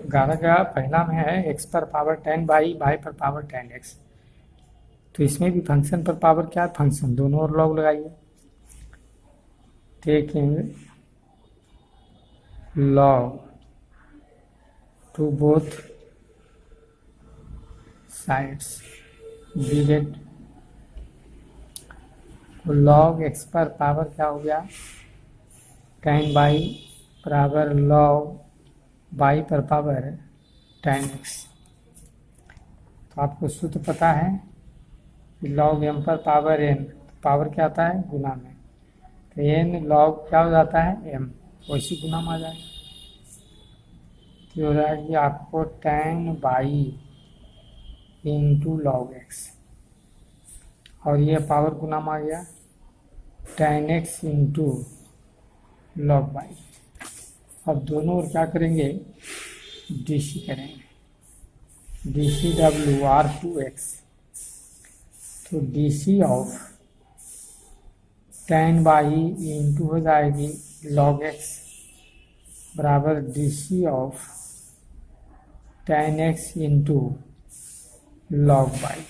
11 का पहला में है x पर पावर 10 बाई पर पावर 10x। तो इसमें भी फंक्शन पर पावर क्या है, फंक्शन, दोनों और लॉग लगाइए। Taking log to both sides we get, log x पर पावर क्या हो गया 10 बाई बराबर लॉग बाई पर पावर 10x। तो आपको सूत्र पता है कि लॉग m पर पावर n, पावर क्या आता है गुना में, तो n लॉग क्या हो जाता है m, वैसी गुना में आ जाएगा। तो हो जाएगी आपको 10 बाई इंटू लॉग x, और ये पावर गुना में आ गया 10x इंटू लॉग बाई। अब दोनों और क्या करेंगे, DC करेंगे, DCW R2x। तो DC ऑफ 10 बाई इंटू हो जाएगी log x बराबर DC of 10x into log y.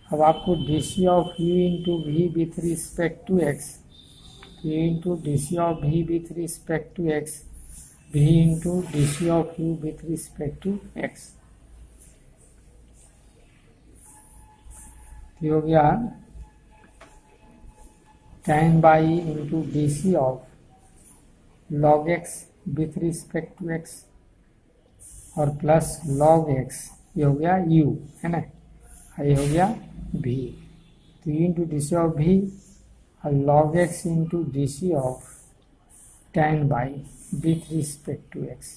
अब आपको DC of u into v with respect to x, u into DC of v with respect to x, v into DC of u with respect to x। ये हो गया 10 y into DC of log x with respect to x और plus log x, ये हो गया u है ना, ये हो गया v। तो u into DC of v और log x into DC of 10 y with respect to x,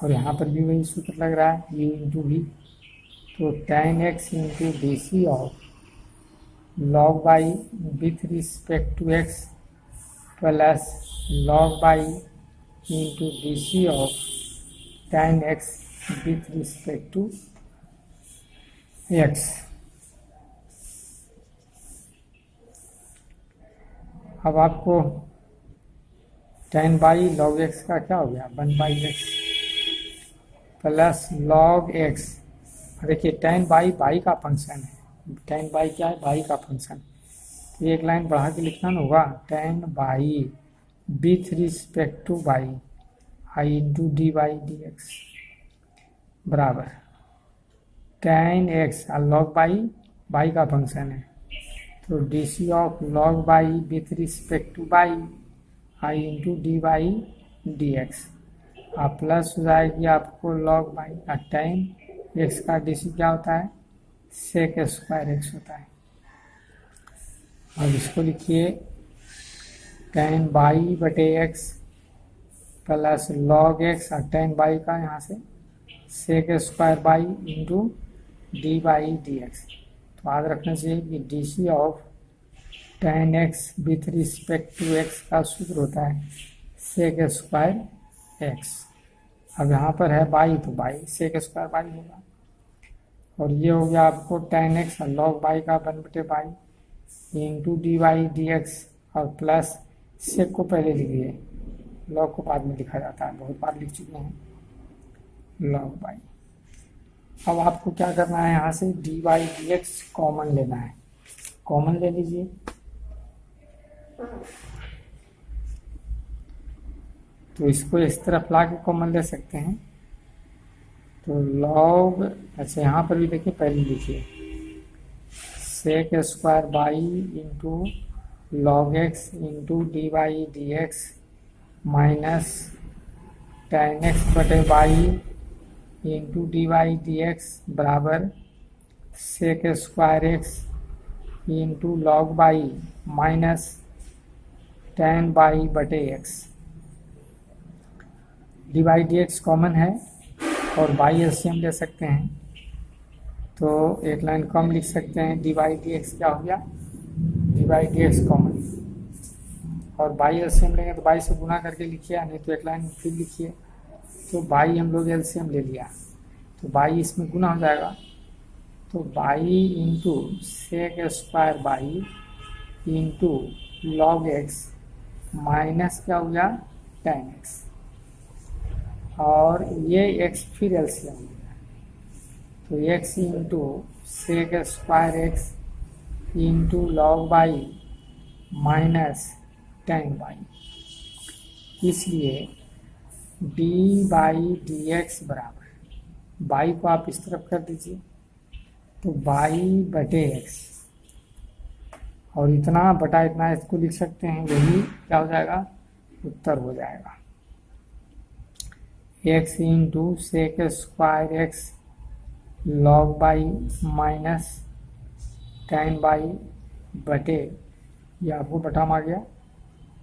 और यहाँ पर भी वही सूत्र लग रहा है u इंटू v। तो 10x into DC of log y with respect to x plus log y into DC of 10x with respect to x। अब आपको 10 बाई log x का क्या हो गया 1 by x plus log x। देखिए 10 by का function है, 10 by क्या है, बाई का फंक्शन। तो एक लाइन बढ़ा के लिखना ना होगा 10 y with respect to by I into D by D x बराबर 10x और log बाई का फंक्शन है, तो DC of log y with respect to by I into D by D x, और प्लस हो जाएगी आपको log बाई का 10x का DC क्या होता है सेक स्क्वायर x होता है। अब इसको लिखिए 10 बाई बटे x प्लस log x और 10 बाई का यहाँ से sec square y into D by D x. तो याद रखना चाहिए कि DC of 10x with respect to x का सूत्र होता है सेक स्क्वायर x। अब यहाँ पर है बाई, तो बाई सेक स्क्वायर बाई होगा, और ये हो गया आपको 10x और log बाई का 1 बटे y into D by D x, और प्लस सेक को पहले लिखिए, log को बाद में लिखा जाता है, बहुत बार लिख चुके हैं log बाई। अब आपको क्या करना है, यहाँ से D by D x common लेना है, कॉमन ले लीजिए। तो इसको इस तरफ ला के कॉमन ले सकते हैं, तो log, अच्छा यहाँ पर भी देखिए पहले लिखिए sec square y into log x into D by D x minus 10x बटे y into D by D x बराबर sec square x into log y minus 10 y बटे x. D by D x common है और by LCM ले सकते हैं, तो एक लाइन कम लिख सकते हैं, डी बाई डी एक्स क्या हो गया D by D x common, और बाई एलसीएम लेंगे तो बाई से गुना करके लिखिए, नहीं तो एक लाइन फिर लिखिए। तो बाई हम लोग एलसीएम ले लिया, तो बाई इसमें गुना हो जाएगा, तो y into sec square y into log x minus क्या हो गया 10x। और ये x फिर एलसीएम हो गया, तो x into sec square x into log y minus ten y, इसलिए d बाई डी एक्स बराबर, बाई को आप इस तरफ कर दीजिए तो बाई बटे एक्स, और इतना बटा इतना इसको लिख सकते हैं, वही क्या हो जाएगा, उत्तर हो जाएगा। X into sec square x log y minus ten y बटे, ये आपको बटा आ गया,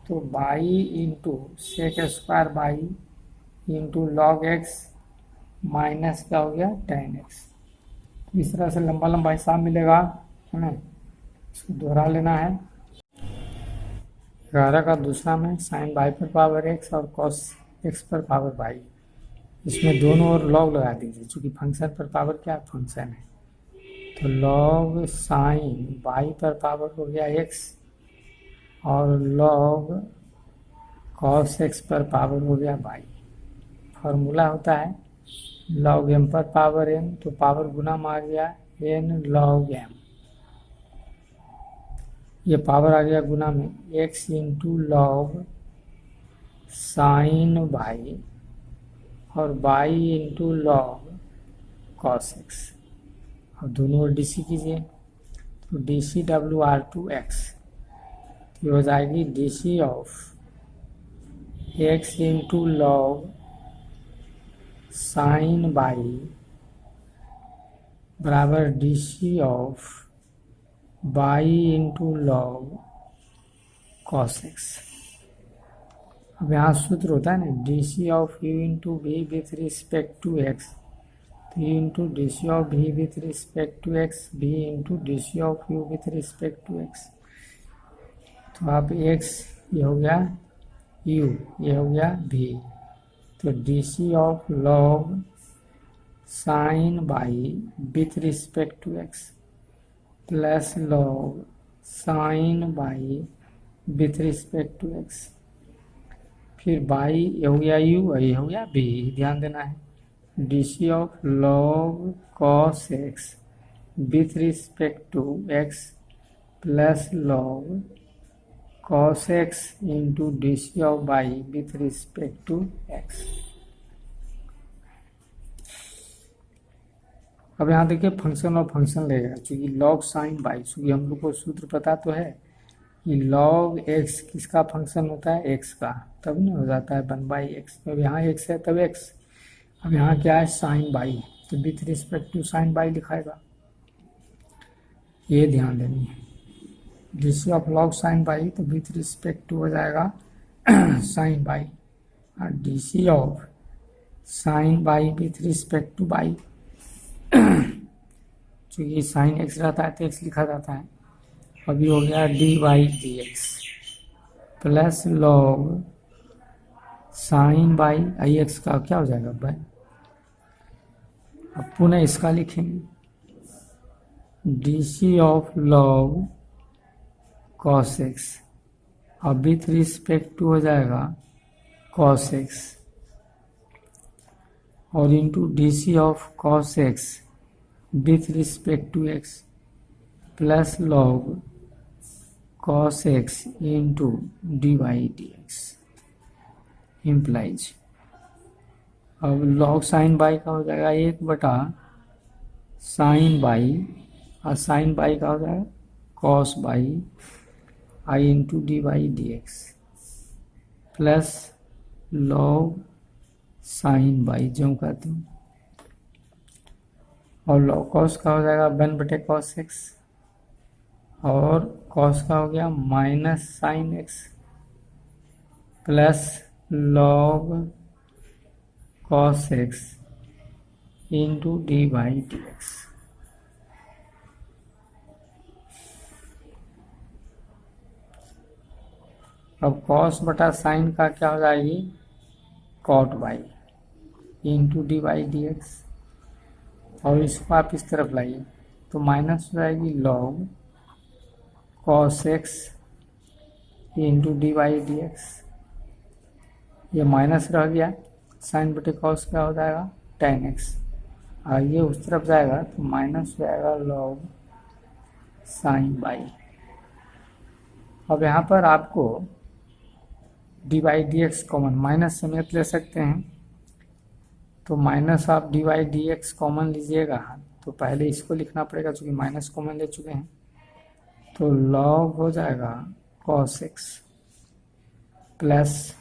तो y into sec square y into log x minus क्या हो गया, टेन एक्स। इस तरह से लंबा लंबा हिसाब मिलेगा हमें, इसको दोहरा लेना है। 11 का दूसरा में साइन बाई पर पावर एक्स और कॉस एक्स पर पावर बाई, इसमें दोनों ओर लॉग लगा दीजिए, चूँकि फंक्शन पर पावर क्या फंक्शन है, तो लॉग साइन बाई पर पावर हो गया एक्स और लॉग कॉस एक्स पर पावर हो गया बाई। फार्मूला होता है लॉग एम पर पावर एन, तो पावर गुना में आ गया एन लॉग एम, ये पावर आ गया गुना में x into log sign by और y into log cos x, और दोनों ओर डी सी कीजिए, तो डी सी डब्ल्यू आर टू एक्स, तो ये हो जाएगी d C of x into log sign y बराबर d C of y into log cos x. अब यहाँ सूत्र होता है ना d C of u into v with respect to x, तो u into D C of v with respect to x, v into D C of u with respect to x, तो आप x ये हो गया you, ये हो गया v, तो d C of log sign y with respect to x plus log sign y with respect to x, फिर बाई ये हो गया यू, ये हो गया वी, ध्यान देना है, d C of log cos x with respect to x plus log cos x into D C of y with respect to x. अब यहाँ देखिए फंक्शन और फंक्शन लगेगा, चूँकि लॉग साइन बाई, चूँकि हम लोग को सूत्र पता तो है कि लॉग एक्स किसका फंक्शन होता है, एक्स का, तब नहीं हो जाता है 1/x, तो यहाँ एक्स है तब एक्स, अब यहाँ क्या है साइन बाई, तो with respect to sin y लिखाएगा, ये ध्यान देनी है। D C of log sign y तो विथ रिस्पेक्ट टू हो जाएगा साइन बाई, और d C of sin y with respect to y, चूँकि साइन एक्स रहता है तो एक्स लिखा जाता है, अभी हो गया D by D x plus log sign by I X का क्या हो जाएगा बाई, अब पुनः इसका लिखेंगे D C of log cos x, अब विथ रिस्पेक्ट टू हो जाएगा कॉस एक्स, और into D C of cos x with respect to x plus log cos x into D by D X implies, अब log sign by का हो जाएगा 1 sine by, और sign by का हो जाएगा cos by I into D by D x plus log sign by जो कहते हैं, और लॉग कॉस का हो जाएगा 1/cos x, और कॉस का हो गया minus sine x plus log cos x into D by D x. अब कॉस बटा साइन का क्या हो जाएगी caught by into D by D x, और इसको आप इस तरफ लाइए तो माइनस हो जाएगी log cos x into D by D x, ये माइनस रह गया साइन बटे कॉस क्या हो जाएगा, tan x। और ये उस तरफ जाएगा तो माइनस हो जाएगा log साइन बाई। अब यहाँ पर आपको D by D x common, minus समेत ले सकते हैं, तो माइनस आप D by D x common लीजिएगा तो पहले इसको लिखना पड़ेगा क्योंकि माइनस कॉमन ले चुके हैं। तो log हो जाएगा cos x प्लस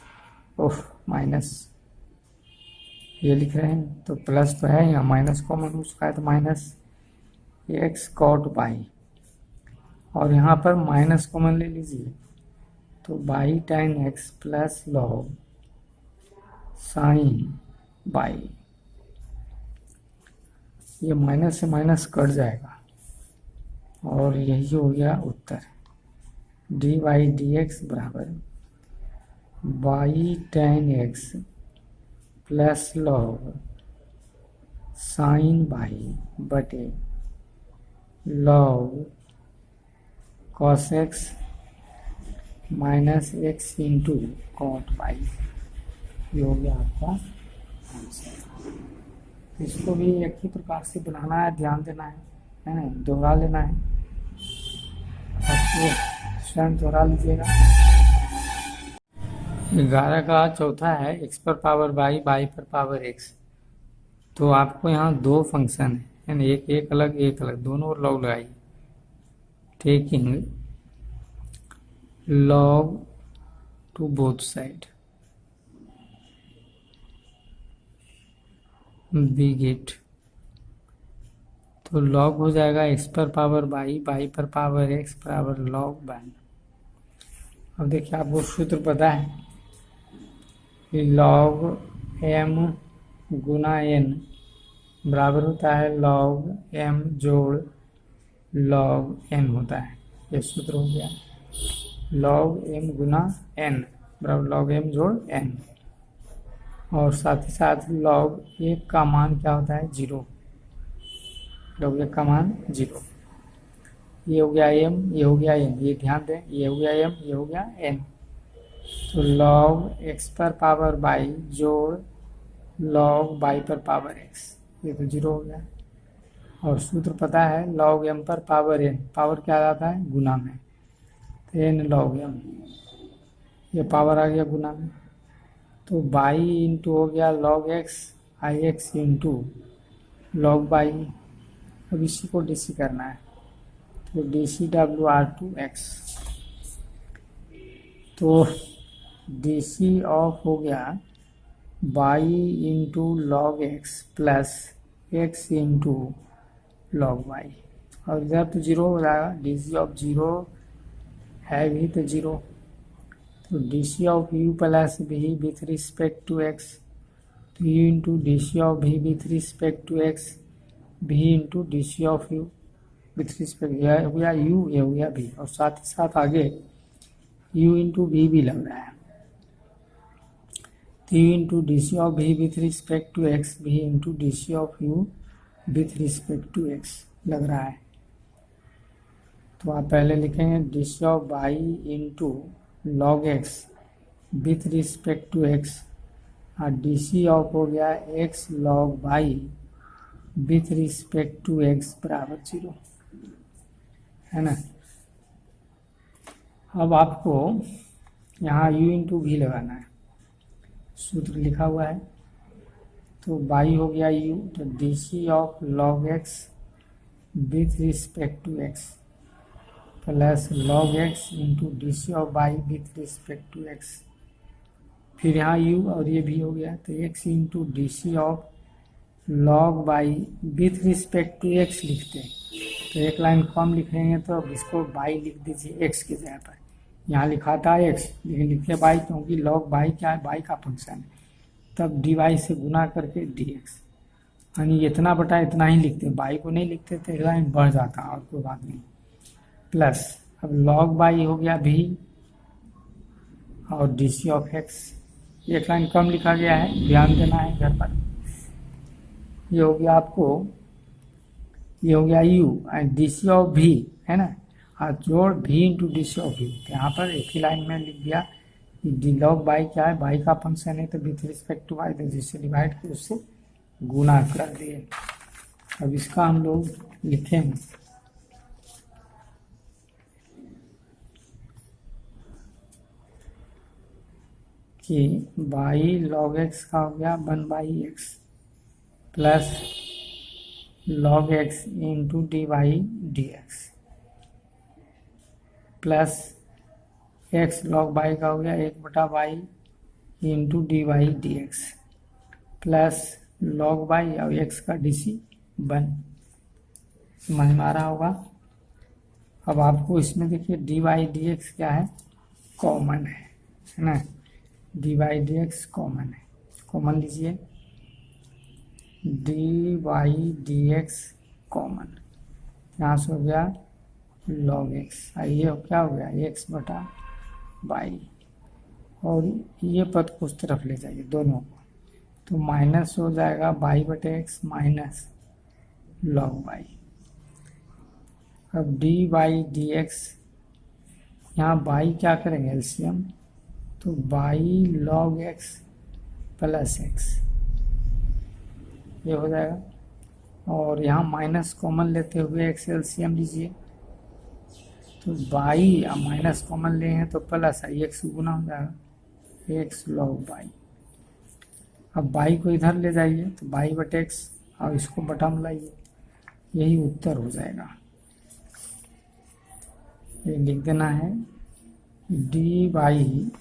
माइनस ये लिख रहे हैं तो प्लस तो है, यहाँ माइनस कॉमन हो चुका है तो माइनस एक्स कॉट बाई, और यहाँ पर माइनस कॉमन ले लीजिए तो by tan x plus log sine by, ये माइनस से माइनस कट जाएगा और यही हो गया उत्तर। डी बाई डी एक्स बराबर by tan x plus log sine by बटे log cos x minus X into cot by, ये हो गया आपका आंसर। इसको भी एक ही प्रकार से बनाना है, ध्यान देना है ना, दोहरा लेना है, आपको स्वयं दोहरा लीजिएगा। 11 का चौथा है x पर पावर y y पर पावर x। तो आपको यहाँ दो फंक्शन है, यानी एक अलग दोनों लॉग लगाइए। Taking log to both side बिग इट, तो log हो जाएगा x पर पावर y y पर पावर x बराबर log y। अब देखिए आपको सूत्र पता है कि log m गुना n बराबर होता है log m जोड़ log n होता है, ये सूत्र हो गया। log m गुना n बराबर log m जोड़ n, और साथ ही साथ log 1 का मान क्या होता है, 0। log 1 का मान 0। ये हो गया m, ये हो गया n, ये ध्यान दें, ये हो गया m, ये हो गया n। तो log x पर पावर y जोड़ log y पर पावर x, ये तो 0 हो गया। और सूत्र पता है log m पर पावर n, पावर क्या आता है गुना में, तो n log m, ये पावर आ गया गुना में। तो y इंटू हो गया log x आई एक्स इंटू log y। अब इसी को DC करना है तो DC WR2x, तो DC ऑफ हो गया y into log x plus x into log y, और इधर तो 0 हो जाएगा, DC ऑफ 0 है भी तो 0, तो DC of u plus v with respect to x, तो u into DC of v with respect to x, v into DC of u with respect, यह हो गया u, ये हो गया v, और साथ ही साथ आगे u इंटू v भी लग रहा है, तो u into DC of v with respect to x, v into DC of u with respect to x लग रहा है। तो आप पहले लिखेंगे DC of y into log x with respect to x, और DC ऑफ हो गया x log y with respect to x बराबर 0, है ना। अब आपको यहाँ u इंटू v लगाना है, सूत्र लिखा हुआ है, तो y हो गया u, तो DC of log x with respect to x plus log x into DC of y with respect to x, फिर यहाँ u और ये भी हो गया, तो x into DC of log y with respect to x लिखते हैं, तो एक लाइन कम लिखेंगे तो अब इसको y लिख दीजिए x की जगह पर, यहाँ लिखा था x लेकिन लिखे y, क्योंकि log y क्या है, y का फंक्शन है, तब dy से गुना करके dx, यानी इतना बटा इतना ही लिखते, y को नहीं लिखते तो एक लाइन बढ़ जाता, और कोई बात नहीं। प्लस अब log y हो गया v और DC ऑफ x, एक लाइन कम लिखा गया है, ध्यान देना है घर पर। ये हो गया आपको, ये हो गया u and DC of v, है ना, और जोड़ v into DC of v, तो यहाँ पर एक ही लाइन में लिख दिया डी लॉग बाई क्या है, बाई का फंक्शन है, तो विथ रिस्पेक्ट टू बाई, तो जिससे डिवाइड किया उससे गुना कर दिए। अब इसका हम लोग लिखेंगे कि बाई लॉग एक्स का हो गया 1/x plus log x into D by D x plus x log y का हो गया 1/बाई into D by D x plus log y और एक्स का डी सी 1। समझ में आ रहा होगा। अब आपको इसमें देखिए डी बाई डी एक्स क्या है, कॉमन है ना, D by D x common है, कॉमन लीजिए, D by D x common, यहाँ से हो गया लॉग एक्स, ये क्या हो गया x/बाई, और ये पद को उस तरफ ले जाइए दोनों को, तो माइनस हो जाएगा बाई/x माइनस लॉग बाई। अब डी बाई डी एक्स, यहाँ बाई क्या करेंगे एलसीएम, तो by log x plus x, ये हो जाएगा, और यहाँ माइनस कॉमन लेते हुए एक्स एलसीएम लीजिए, तो बाई माइनस कॉमन ले हैं तो प्लस आई एक्स गुना हो जाएगा एक्स लॉग बाई। अब बाई को इधर ले जाइए तो बाई/x और इसको बटा में लाइए, यही उत्तर हो जाएगा। ये लिख देना है डी बाई,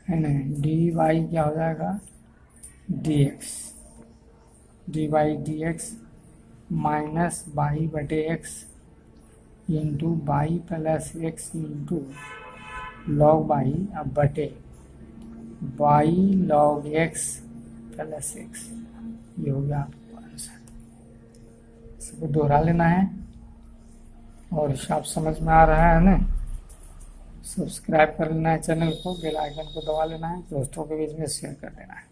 है ना, डी बाई क्या हो जाएगा d x, d by D x minus बाई/x into y plus x into log y अब बटे y log x plus x, ये हो गया आपको आंसर। इसको दोहरा लेना है, और हिसाब समझ में आ रहा है ना, सब्सक्राइब कर लेना है चैनल को, बेल आइकन को दबा लेना है, दोस्तों के बीच में शेयर कर देना है।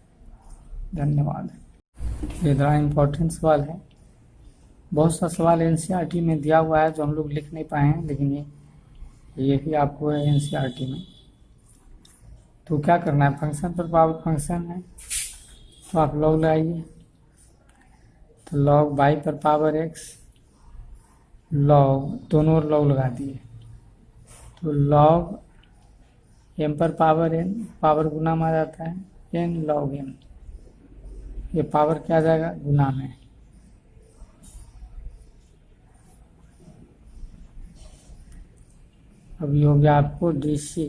धन्यवाद। ये बड़ा इम्पोर्टेंट सवाल है, बहुत सा सवाल एनसीईआरटी में दिया हुआ है जो हम लोग लिख नहीं पाए हैं, लेकिन ये भी आपको है एनसीईआरटी में। तो क्या करना है, फंक्शन पर पावर फंक्शन है तो आप लॉग लगाइए, तो लॉग बाई पर पावर एक्स, लॉग दोनों ओर लॉग लगा दिए, तो लॉग एम पर पावर एन, पावर गुना में आ जाता है एन लॉग एम, ये पावर क्या आ जाएगा गुना में, अब ये हो गया आपको डी सी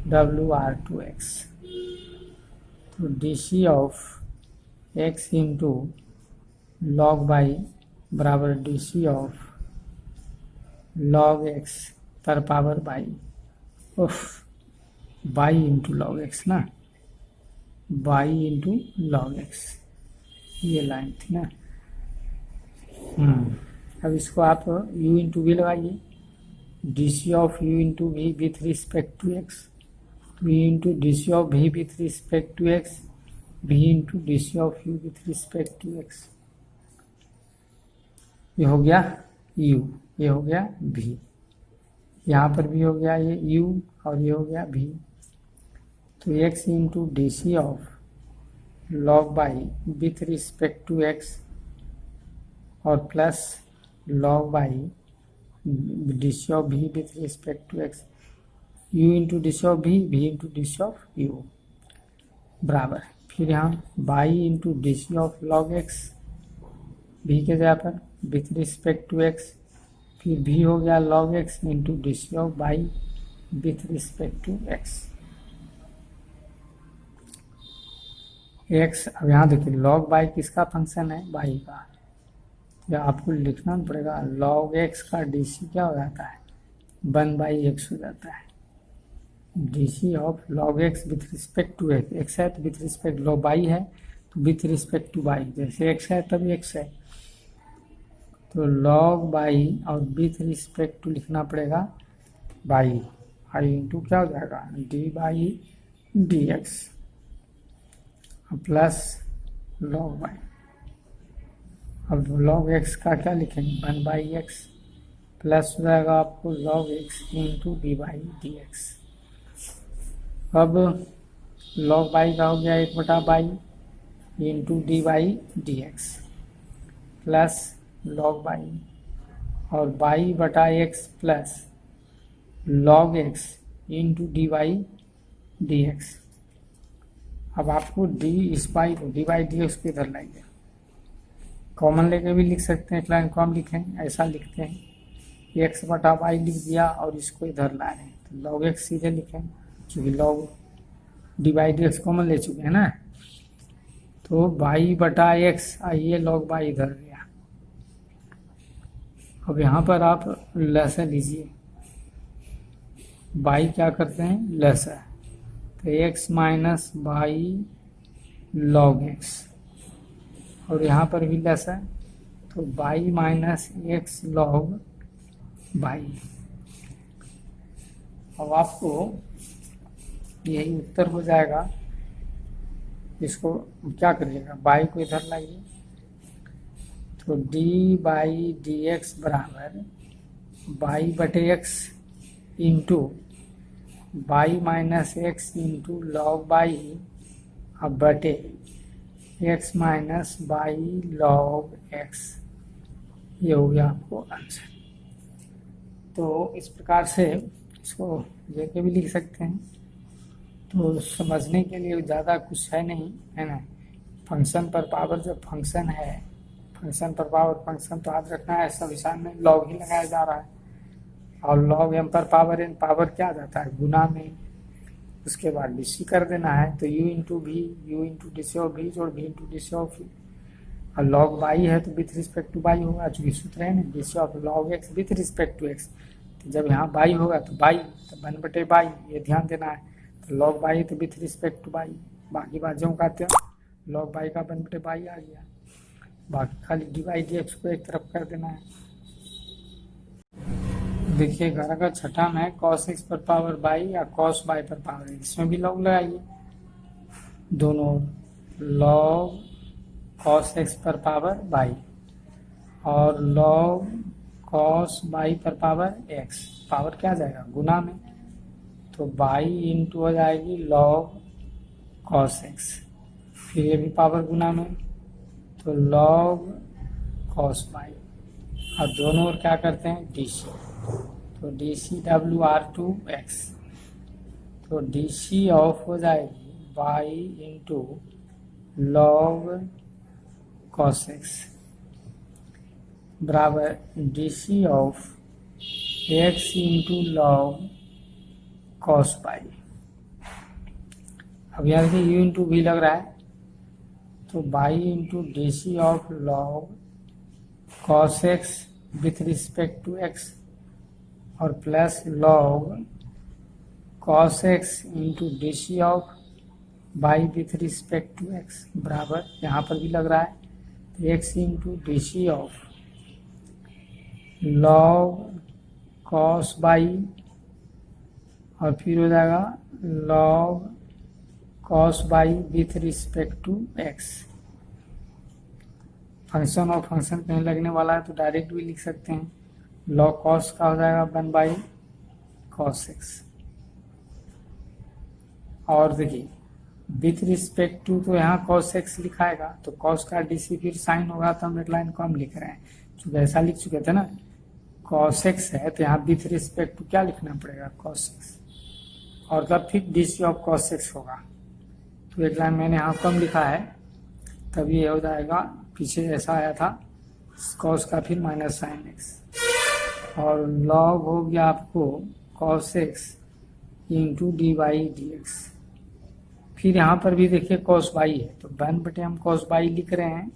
WR2x, तो d C of x into log y बराबर d C of log x पर पावर बाई, उफ बाई इंटू लॉग एक्स ना, बाई इंटू लॉग एक्स, ये लाइन थी ना। अब इसको आप u इंटू वी लगाइए, d C of u into v with respect to x, v into D C of v with respect to x, v into D C of u with respect to x, ये हो गया u, ये हो गया v, यहाँ पर भी हो गया ये u और ये हो गया v, तो x into D C of log y with respect to x और plus log y d C of v with respect to x, u into D C of v, v into D C of u बराबर, फिर यहाँ y into D C of log x, v के जगह पर with respect to x, फिर v हो गया log x into D C of y with respect to x। x अब यहाँ देखिए लॉग बाई किसका फंक्शन है, बाई का, या आपको लिखना पड़ेगा लॉग x का डी सी क्या हो जाता है 1/x हो जाता है, d C of log x with respect to x है तो विथ रिस्पेक्ट, लॉग बाई है तो विथ रिस्पेक्ट टू बाई, जैसे एक्स है तब एक्स है, तो लॉग बाई और विथ रिस्पेक्ट टू लिखना पड़ेगा बाई, आई इंटू क्या हो जाएगा d by D x plus log y, अब लॉग एक्स का क्या लिखेंगे 1/x प्लस हो जाएगा आपको log x into D by D x, अब log बाई का हो गया 1/बाई into D by D x plus log y और बाई बटा x plus log x into D by D x. अब आपको डी इस बाई को डी बाई डी एक्स को इधर लाइए, कॉमन लेके भी लिख सकते हैं, एक लाइन कॉम लिखें, ऐसा लिखते हैं एक्स बटा बाई लिख दिया और इसको इधर ला रहे हैं तो log एक्स सीधे लिखें, क्योंकि log D by D x common ले चुके हैं ना। तो बाई बटा एक्स, आइए log बाई इधर गया। अब यहाँ पर आप लसा लीजिए, बाई क्या करते हैं लसा, तो x minus by log x, और यहाँ पर भी लसा तो by minus x log by. अब आपको यही उत्तर हो जाएगा। इसको क्या करिएगा, बाई को इधर लाइए, तो डी बाई डी एक्स बराबर बाई बटे x into by minus X into log by अब बटे x minus by log x, ये हो गया आपको आंसर। तो इस प्रकार से इसको लेके भी लिख सकते हैं। तो समझने के लिए ज़्यादा कुछ है नहीं, है ना। फंक्शन पर पावर जब फंक्शन है, फंक्शन पर पावर फंक्शन तो याद रखना है, सब हिसाब में log ही लगाया जा रहा है, और log m पर पावर n, पावर क्या आ जाता है गुना में, उसके बाद dc कर देना है, तो u into v, u into D C of v जोड़ v into D C of v, और log बाई है तो विथ रिस्पेक्ट टू बाई होगा, चूँकि सूत्र है ना d C of log x with respect to x, तो जब यहाँ बाई होगा तो बाई, तो 1/बाई, ये ध्यान देना है। तो log बाई तो विथ रिस्पेक्ट टू बाई, बाकी बात जो कहते हैं log बाई का 1/बाई आ गया, बाकी खाली डी बाई डी एक्स को एक तरफ कर देना है। देखिए घर का छठा में cos x पर पावर बाई या cos बाई पर पावर है, इसमें भी log लगाइए दोनों, log cos x पर पावर बाई और log cos बाई पर पावर x, पावर क्या आ जाएगा गुना में, तो बाई इंटू हो जाएगी log cos x, फिर ये भी पावर गुना में, तो log cos बाई, और दोनों ओर क्या करते हैं dc, तो dc WR2x, तो dc ऑफ हो जाएगी by into log cos x बराबर dc of x into log cos by. अब यहाँ देखिए u इंटू भी लग रहा है, तो y into dc of log cos x with respect to x और plus log cos x into D C of y with respect to x बराबर, यहाँ पर भी लग रहा है तो x into D C of log cos y और फिर हो जाएगा log cos y with respect to x। Function और फंक्शन कहीं लगने वाला है तो डायरेक्ट भी लिख सकते हैं, log cos का हो जाएगा 1/cos x, और देखिए विथ रिस्पेक्ट टू, तो यहाँ cos x लिखाएगा तो cos का dc फिर साइन होगा, तो हम एक लाइन कम लिख रहे हैं, क्योंकि ऐसा लिख चुके थे ना, cos x है तो यहाँ विथ रिस्पेक्ट टू क्या लिखना पड़ेगा cos x, और तब फिर dc ऑफ cos x होगा, तो एक लाइन मैंने यहाँ कम लिखा है, तब ये हो जाएगा, पीछे ऐसा आया था cos का फिर माइनस साइन x, और log हो गया आपको cos x into D by D x, फिर यहाँ पर भी देखिए cos बाई है तो 1 हम cos बाई लिख रहे हैं,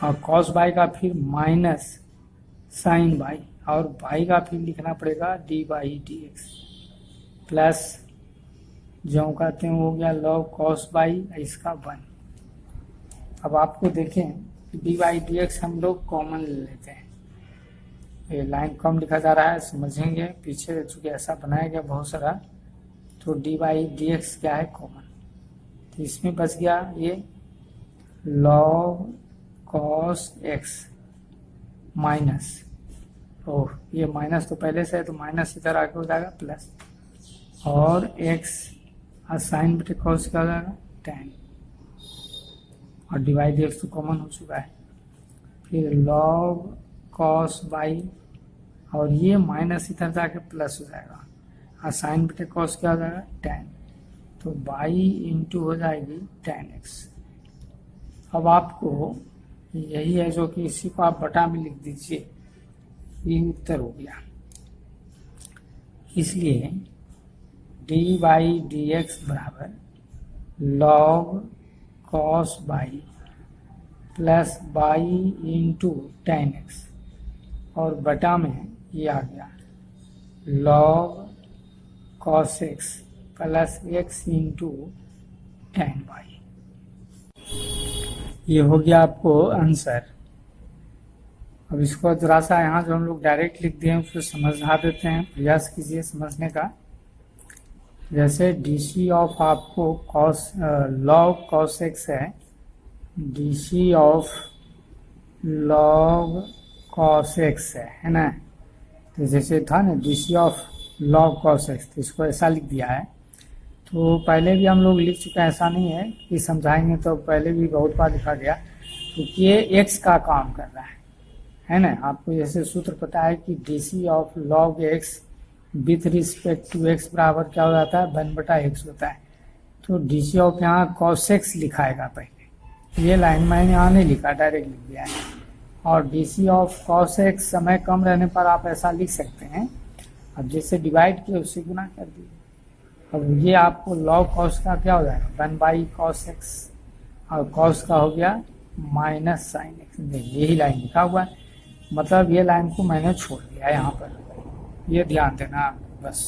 और cos बाई का फिर माइनस साइन बाई, और बाई का फिर लिखना पड़ेगा D by D x, plus जो कहते हैं हो गया log cos बाई इसका 1। अब आपको देखें डी बाई डी एक्स हम लोग कॉमन ले लेते हैं, ये लाइन कम लिखा जा रहा है, समझेंगे पीछे चूँकि ऐसा बनाया गया बहुत सारा, तो डी बाई डी एक्स क्या है कॉमन, तो इसमें बच गया ये log cos x माइनस, ओह ये माइनस तो पहले से है तो माइनस इधर आगे हो जाएगा प्लस, और x और साइन बटे कॉस क्या हो जाएगा, टेन, और डिवाइड एक्स तो कॉमन हो चुका है। फिर लॉग कॉस बाई, और ये माइनस इधर जाके प्लस हो जाएगा, और साइन बटे कॉस क्या हो जाएगा, टेन, तो बाई इंटू हो जाएगी टेन एक्स। अब आपको यही है जो कि इसी को आप बटा में लिख दीजिए, ये उत्तर हो गया। इसलिए डी बाई डी एक्स बराबर log cos by plus by into ten x, और बटा में ये आ गया log cos x plus x into ten by. ये हो गया आपको आंसर। अब इसको जरा सा यहाँ जो हम लोग डायरेक्ट लिख दिए हैं उसको समझा देते हैं, प्रयास कीजिए समझने का। जैसे डी सी ऑफ आपको कॉस लॉग कॉस एक्स है, d C of log cos x है ना। तो जैसे था ना d C of log cos x, तो इसको ऐसा लिख दिया है। तो पहले भी हम लोग लिख चुके हैं, ऐसा नहीं है कि समझाएंगे तो पहले भी बहुत बार लिखा गया, क्योंकि ये एक्स का काम कर रहा है ना। आपको जैसे सूत्र पता है कि d C of log x with respect to x बराबर क्या हो जाता है, 1/x होता है। तो डी सी ऑफ यहाँ कॉस एक्स लिखाएगा पहले, ये लाइन मैंने यहाँ नहीं लिखा, डायरेक्ट लिख दिया है। और d C of cos x समय कम रहने पर आप ऐसा लिख सकते हैं, अब जैसे डिवाइड किया उससे गुना कर दिए। अब ये आपको लॉग कॉस का क्या हो जाएगा, 1/cos x, और कॉस का हो गया माइनस साइन एक्स। देखिए यही लाइन लिखा हुआ है, मतलब ये लाइन को मैंने छोड़ दिया यहाँ पर, ये ध्यान देना बस।